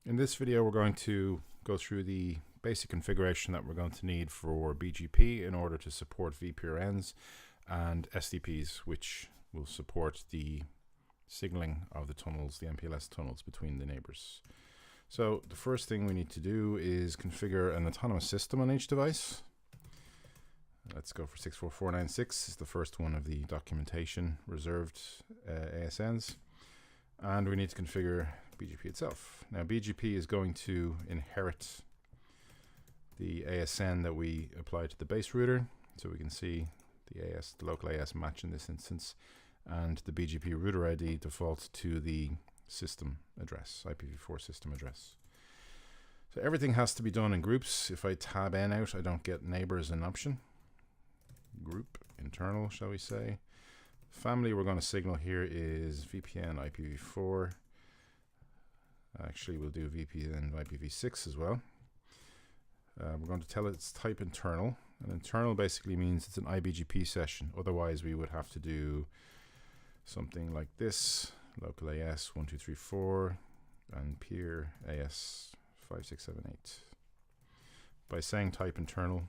In this video we're going to go through the basic configuration that we're going to need for BGP in order to support VPRNs and SDPs, which will support the signaling of the tunnels, the MPLS tunnels between the neighbors. So the first thing we need to do is configure an autonomous system on each device. Let's go for 64496. It's the first one of the documentation reserved ASNs. And we need to configure BGP itself. Now BGP is going to inherit the ASN that we apply to the base router. So we can see the local AS match in this instance, and the BGP router ID defaults to the system address, IPv4 system address. So everything has to be done in groups. If I tab N out, I don't get neighbor as an option. Group internal, shall we say. Family we're going to signal here is VPN IPv4. Actually, we'll do VPN IPv6 as well. We're going to tell it it's type internal. And internal basically means it's an iBGP session. Otherwise, we would have to do something like this: local AS 1234 and peer AS 5678. By saying type internal,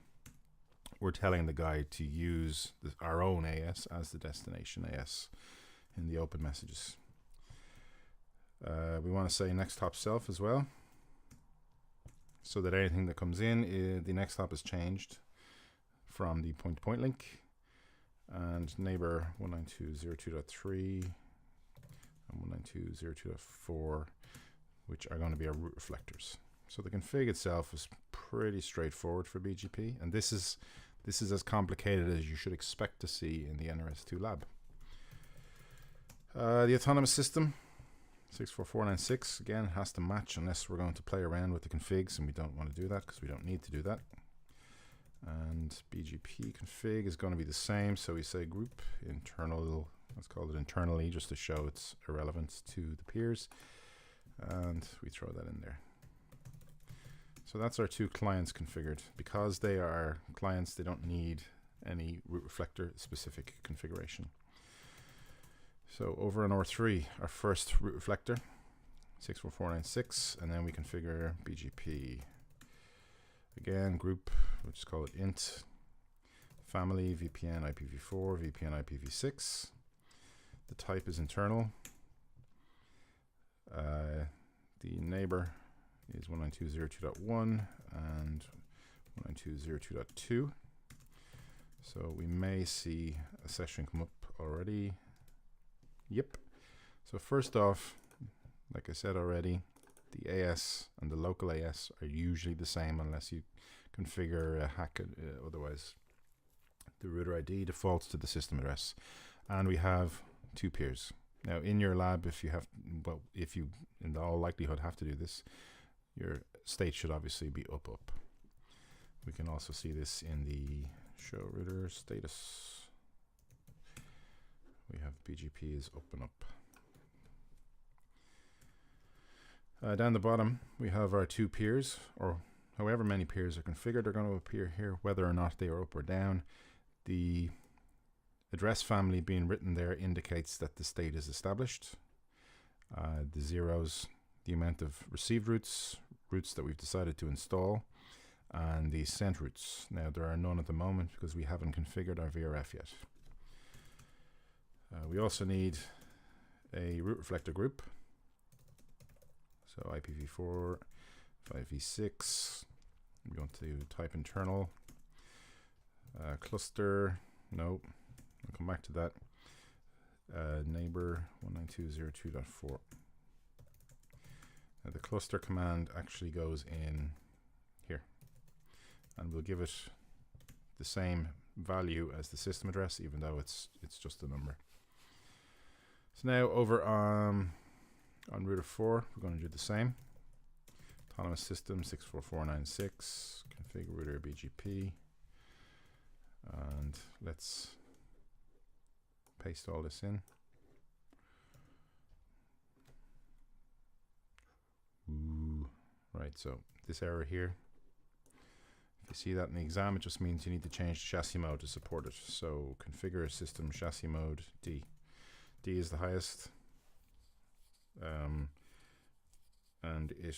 we're telling the guy to use our own AS as the destination AS in the open messages. We want to say next hop self as well, so that anything that comes in, the next hop is changed from the point-to-point link, and neighbor 192.0.2.3 and 192.0.2.4, which are going to be our route reflectors. So the config itself is pretty straightforward for BGP, and this is as complicated as you should expect to see in the NRS2 lab. The autonomous system 64496 again has to match, unless we're going to play around with the configs, and we don't want to do that because we don't need to do that. And BGP config is going to be the same, so we say group internal, let's call it internally just to show its irrelevance to the peers, and we throw that in there. So that's our two clients configured. Because they are clients, they don't need any route reflector specific configuration. So over on R3, our first route reflector 64496, and then we configure BGP. Again, group, we'll just call it int. Family, VPN IPv4, VPN IPv6. The type is internal. The neighbor is 192.0.2.1 and 192.0.2.2. So we may see a session come up already. Yep. So first off, like I said already, the AS and the local AS are usually the same unless you configure a hack. Otherwise, the router ID defaults to the system address, and we have two peers. Now, in your lab, if you in all likelihood have to do this, your state should obviously be up. We can also see this in the show router status. We have BGP is up and up. Down the bottom, we have our two peers, or however many peers are configured are going to appear here, whether or not they are up or down. The address family being written there indicates that the state is established. The zeros, the amount of received routes that we've decided to install, and the sent routes. Now there are none at the moment because we haven't configured our VRF yet. We also need a route reflector group. So IPv4, 5v6. I'm going to type internal. Cluster, no, I'll come back to that. Neighbor 192.0.2.4. Now the cluster command actually goes in here, and we'll give it the same value as the system address, even though it's just a number. So now over on router 4, we're going to do the same. Autonomous system 64496, config router BGP, and let's paste all this in. Right, so this error here, if you see that in the exam, it just means you need to change the chassis mode to support it. So configure system chassis mode D. D is the highest, and it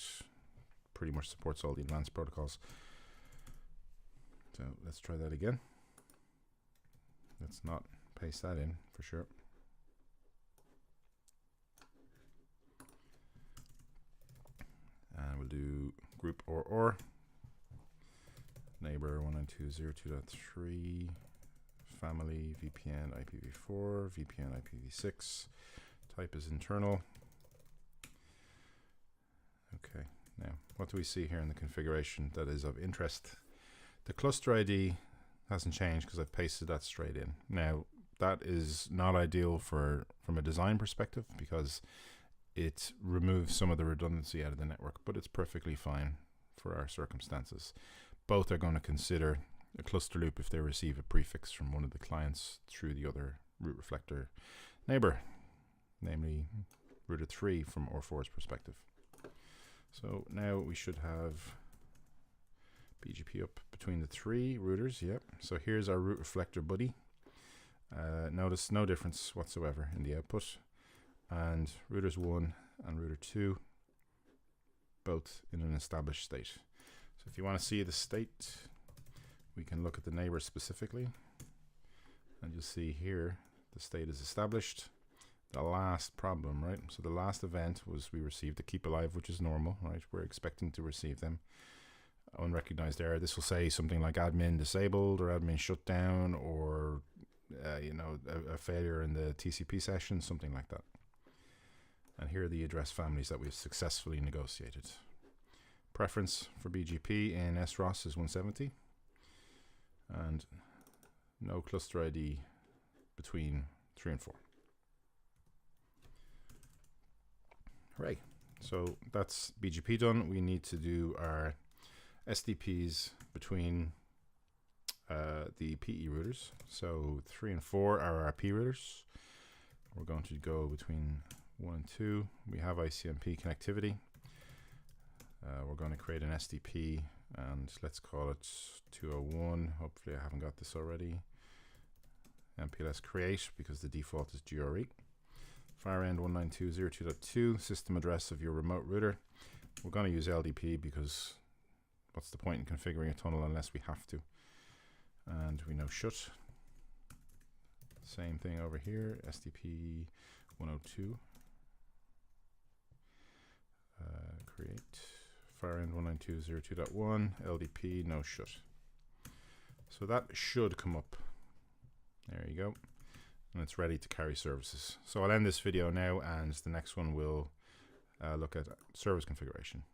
pretty much supports all the advanced protocols. So let's try that again. Let's not paste that in for sure. And we'll do group or neighbor 192.02.3 family VPN IPv4 VPN IPv6 type is internal. Okay, now what do we see here in the configuration that is of interest? The cluster ID hasn't changed because I've pasted that straight in. Now that is not ideal from a design perspective because it removes some of the redundancy out of the network, but it's perfectly fine for our circumstances. Both are going to consider a cluster loop if they receive a prefix from one of the clients through the other root reflector neighbor, namely router 3 from R4's perspective. So now we should have BGP up between the 3 routers. Yep. So here's our root reflector buddy. Notice no difference whatsoever in the output. And routers 1 and router 2 both in an established state. So if you want to see the state, we can look at the neighbor specifically, and you'll see here the state is established. The last problem, right? So the last event was we received a keep alive, which is normal, right? We're expecting to receive them. Unrecognized error. This will say something like admin disabled or admin shut down, or a failure in the TCP session, something like that. And here are the address families that we've successfully negotiated. Preference for BGP in SROS is 170, and no cluster ID between 3 and 4. Hooray. So that's BGP done. We need to do our SDPs between the PE routers. So 3 and 4 are our P routers. We're going to go between 1 and 2. We have ICMP connectivity. We're going to create an SDP, and let's call it 201. Hopefully I haven't got this already. MPLS create, because the default is GRE. Far end 192.02.2, system address of your remote router. We're going to use LDP because what's the point in configuring a tunnel unless we have to? And we know shut. Same thing over here, SDP 102. Create. Far end 192.02.1, LDP, no shut. So that should come up. There you go. And it's ready to carry services. So I'll end this video now, and the next one will look at service configuration.